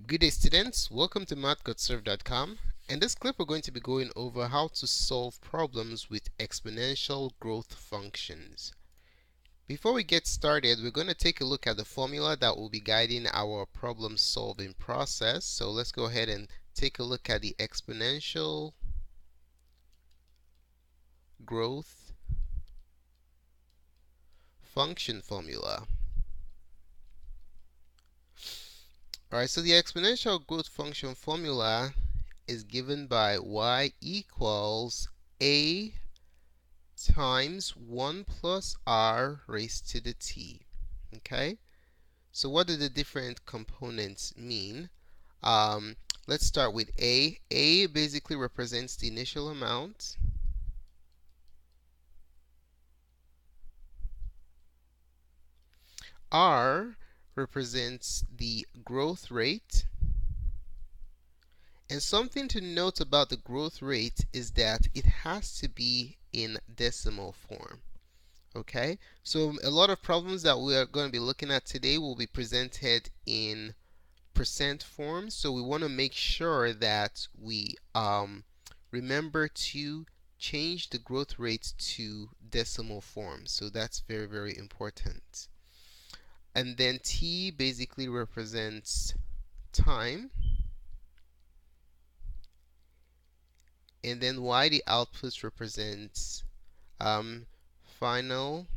Good day, students. Welcome to math.serve.com. In this clip, we're going to be going over how to solve problems with exponential growth functions. Before we get started, we're going to take a look at the formula that will be guiding our problem solving process. So let's go ahead and take a look at the exponential growth function formula. Alright, so the exponential growth function formula is given by y equals a times 1 plus r raised to the t. Okay, so what do the different components mean? Let's start with a. A basically represents the initial amount. R represents the growth rate. And something to note about the growth rate is that it has to be in decimal form. Okay, so a lot of problems that we are going to be looking at today will be presented in percent form. So we want to make sure that we remember to change the growth rate to decimal form. So that's very, very important. And then t basically represents time. And then y, the output, represents final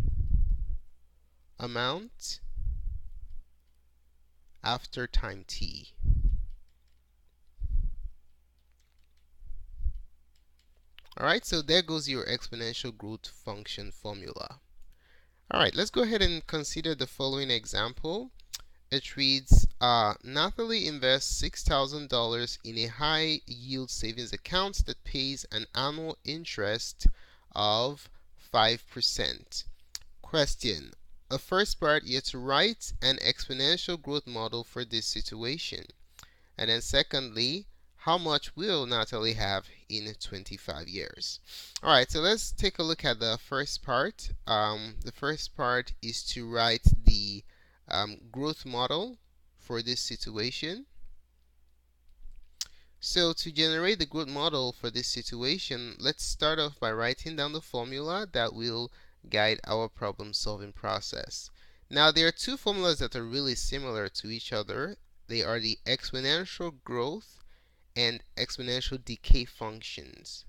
amount after time t. Alright, so there goes your exponential growth function formula. Alright, let's go ahead and consider the following example. It reads, Nathalie invests $6,000 in a high yield savings account that pays an annual interest of 5%. Question. The first part, you have to write an exponential growth model for this situation. And then secondly, how much will Natalie have in 25 years? All right, so let's take a look at the first part. The first part is to write the growth model for this situation. So to generate the growth model for this situation, let's start off by writing down the formula that will guide our problem solving process. Now there are two formulas that are really similar to each other. They are the exponential growth and exponential decay functions.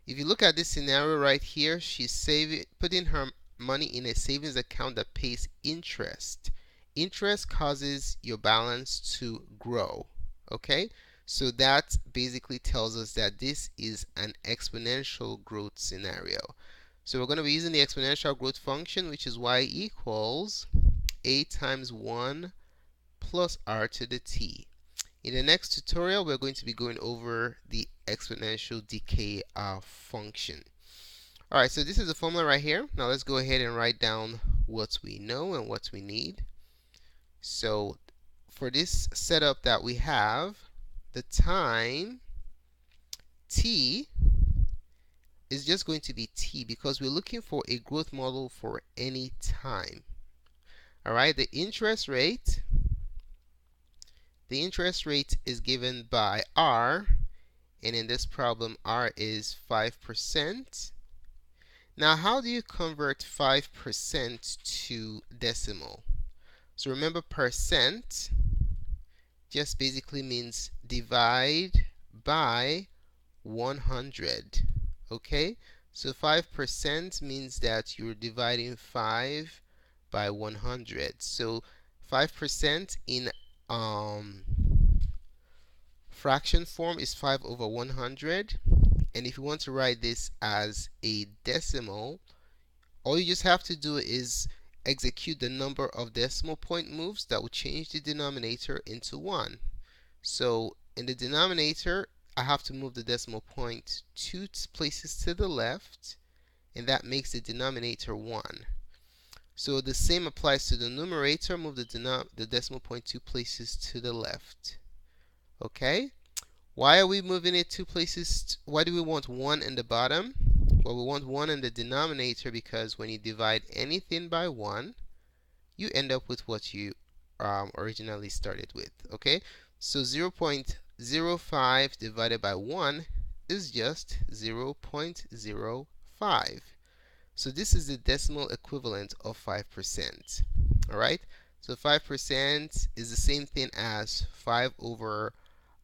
If you look at this scenario right here, she's putting her money in a savings account that pays interest. Interest causes your balance to grow. Okay, so that basically tells us that this is an exponential growth scenario. So we're going to be using the exponential growth function, which is y equals a times 1 plus r to the t. In the next tutorial, we're going to be going over the exponential decay function. Alright, so this is the formula right here. Now let's go ahead and write down what we know and what we need. So for this setup that we have, the time t is just going to be t because we're looking for a growth model for any time. Alright, the interest rate is given by r, and in this problem r is 5%. Now how do you convert 5% to decimal? So remember, percent just basically means divide by 100. Okay, so 5% means that you're dividing 5 by 100. So 5% in fraction form is 5 over 100. And if you want to write this as a decimal, all you just have to do is execute the number of decimal point moves that will change the denominator into 1. So in the denominator, I have to move the decimal point 2 places to the left, and that makes the denominator 1. So the same applies to the numerator. Move the decimal point 2 places to the left. Okay? Why are we moving it 2 places? Why do we want 1 in the bottom? Well, we want 1 in the denominator because when you divide anything by 1, you end up with what you originally started with. Okay? So 0.05 divided by 1 is just 0.05. So this is the decimal equivalent of 5%. All right? So 5% is the same thing as 5 over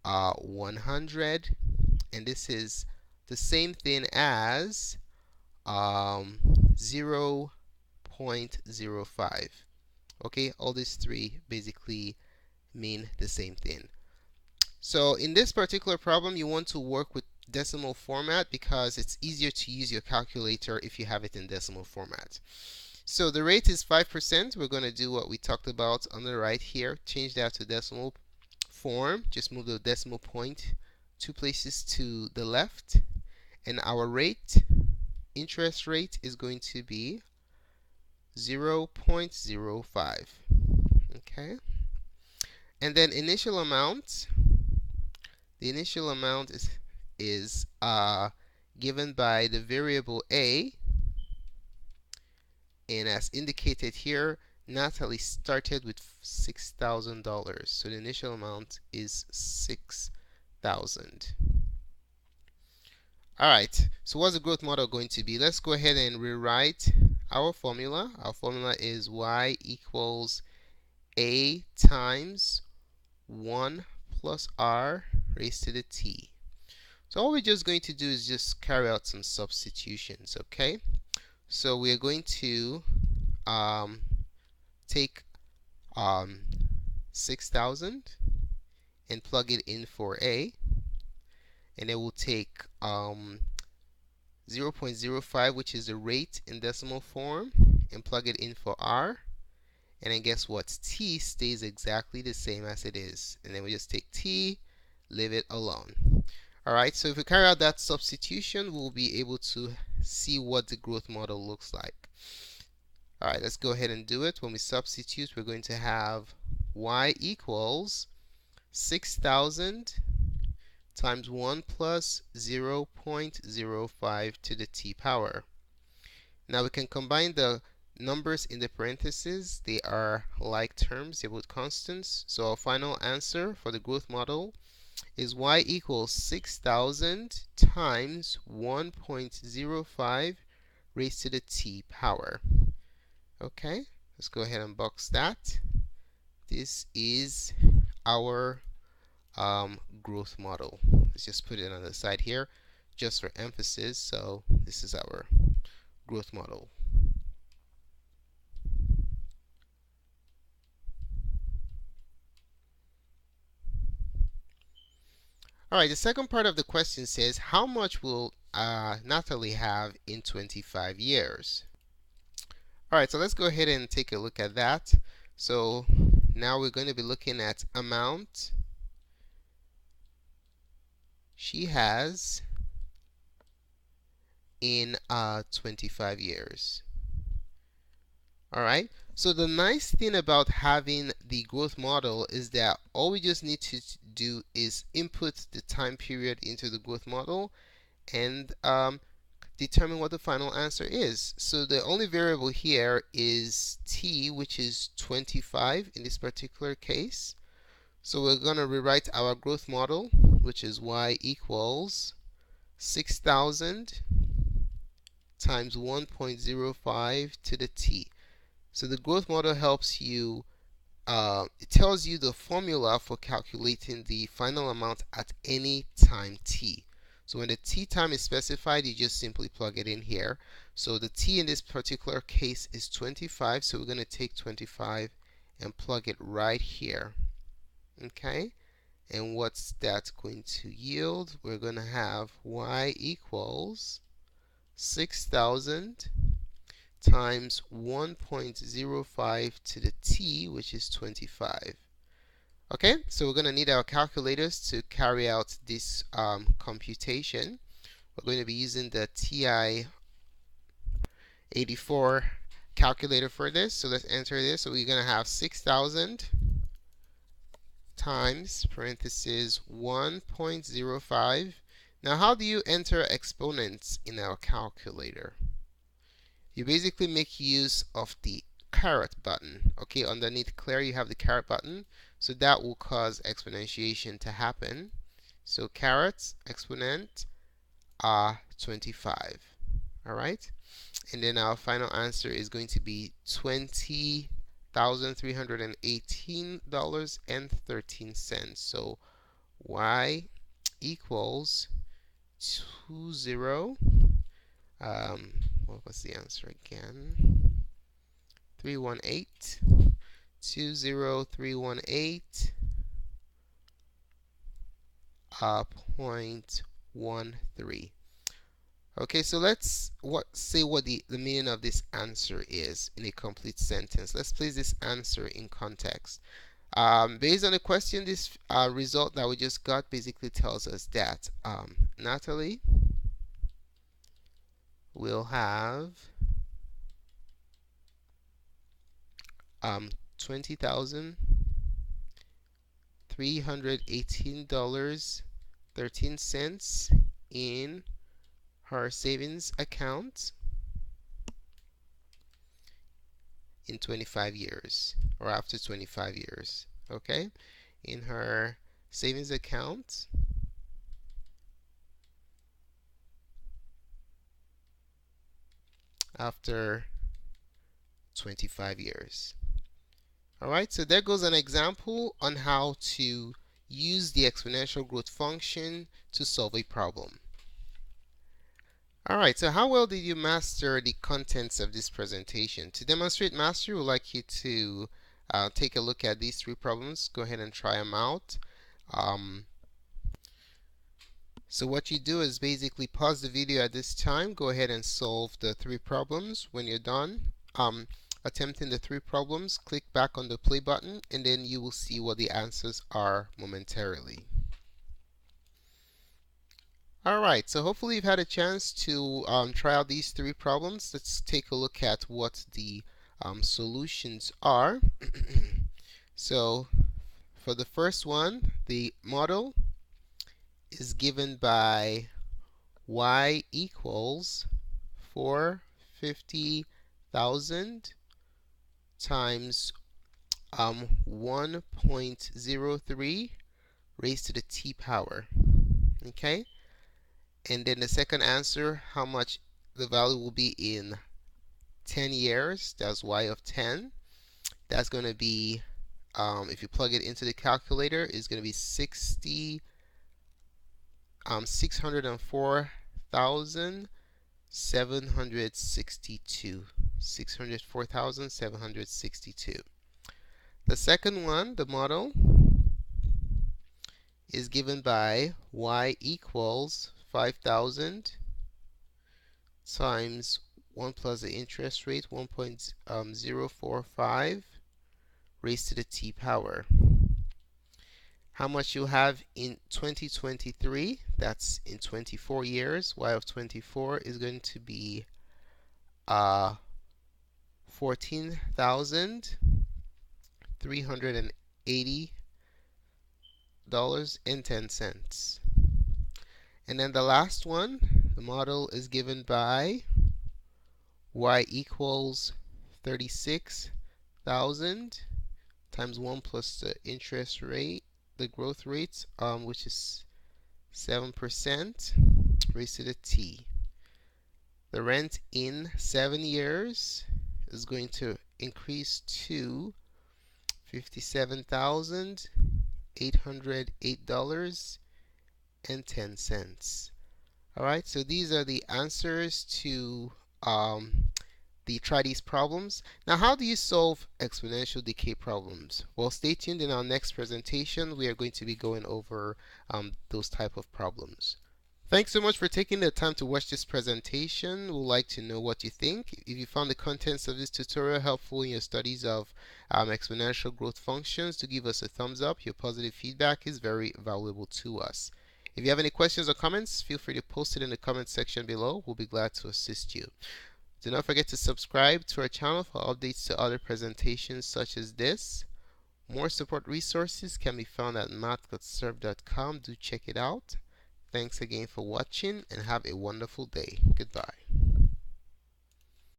100. And this is the same thing as 0.05. Okay? All these three basically mean the same thing. So in this particular problem, you want to work with decimal format because it's easier to use your calculator if you have it in decimal format. So the rate is 5%. We're going to do what we talked about on the right here. Change that to decimal form. Just move the decimal point 2 places to the left. And our rate, interest rate, is going to be 0.05. Okay? And then initial amount. The initial amount is given by the variable a, and as indicated here, Natalie started with $6,000, so the initial amount is 6,000. All right, so what's the growth model going to be? Let's go ahead and rewrite our formula. Our formula is y equals a times 1 plus r raised to the t. So all we're just going to do is just carry out some substitutions, okay? So we are going to take 6,000 and plug it in for a, and then we'll take 0.05, which is the rate in decimal form, and plug it in for r. And then guess what? T stays exactly the same as it is. And then we just take t, leave it alone. Alright, so if we carry out that substitution, we'll be able to see what the growth model looks like. Alright, let's go ahead and do it. When we substitute, we're going to have y equals 6,000 times 1 plus 0.05 to the t power. Now we can combine the numbers in the parentheses. They are like terms, they're both constants. So our final answer for the growth model is y equals 6,000 times 1.05 raised to the t power. Okay, let's go ahead and box that. This is our growth model. Let's just put it on the side here just for emphasis. So this is our growth model. All right, the second part of the question says, how much will Natalie have in 25 years? All right, so let's go ahead and take a look at that. So now we're going to be looking at amount she has in 25 years. All right, so the nice thing about having the growth model is that all we just need to do is input the time period into the growth model and determine what the final answer is. So the only variable here is t, which is 25 in this particular case. So we're going to rewrite our growth model, which is y equals 6,000 times 1.05 to the t. So the growth model helps you, it tells you the formula for calculating the final amount at any time t. So when the t time is specified, you just simply plug it in here. So the t in this particular case is 25, so we're going to take 25 and plug it right here. Okay? And what's that going to yield? We're going to have y equals 6,000 times 1.05 to the t, which is 25. Okay, so we're going to need our calculators to carry out this computation. We're going to be using the TI-84 calculator for this. So let's enter this. So we're going to have 6,000 times parentheses 1.05. Now, how do you enter exponents in our calculator? You basically make use of the caret button. Okay, underneath clear you have the caret button, so that will cause exponentiation to happen. So caret exponent 25. All right, and then our final answer is going to be $20,318.13. So y equals 20. What was the answer again? 318. 20318 0.13. Okay, so let's say what the meaning of this answer is in a complete sentence. Let's place this answer in context. Based on the question, this result that we just got basically tells us that Natalie will have $20,318.13 in her savings account in 25 years or after 25 years. Okay, in her savings account after 25 years. Alright, so there goes an example on how to use the exponential growth function to solve a problem. Alright, so how well did you master the contents of this presentation? To demonstrate mastery, we'd like you to take a look at these three problems. Go ahead and try them out. So what you do is basically pause the video at this time, go ahead and solve the three problems. When you're done attempting the three problems, click back on the play button, and then you will see what the answers are momentarily. Alright, so hopefully you've had a chance to try out these three problems. Let's take a look at what the solutions are. So for the first one, the model is given by y equals 450,000 times 1.03 raised to the t power. Okay, and then the second answer, how much the value will be in 10 years. That's y of 10. That's going to be, if you plug it into the calculator, is going to be 604,762. 604,762. The second one, the model, is given by y equals 5,000 times 1 plus the interest rate, 1.045 raised to the t power. How much you have in 2023, that's in 24 years, y of 24 is going to be $14,380.10. And then the last one, the model is given by y equals 36,000 times 1 plus the interest rate, the growth rate, which is 7% raised to the t. The rent in 7 years is going to increase to $57,808.10. Alright, so these are the answers to try these problems. Now, how do you solve exponential decay problems? Well, stay tuned. In our next presentation, we are going to be going over those type of problems. Thanks so much for taking the time to watch this presentation. We'd like to know what you think. If you found the contents of this tutorial helpful in your studies of exponential growth functions, to give us a thumbs up. Your positive feedback is very valuable to us. If you have any questions or comments, feel free to post it in the comment section below. We'll be glad to assist you. Do not forget to subscribe to our channel for updates to other presentations such as this. More support resources can be found at math.serve.com. Do check it out. Thanks again for watching and have a wonderful day. Goodbye.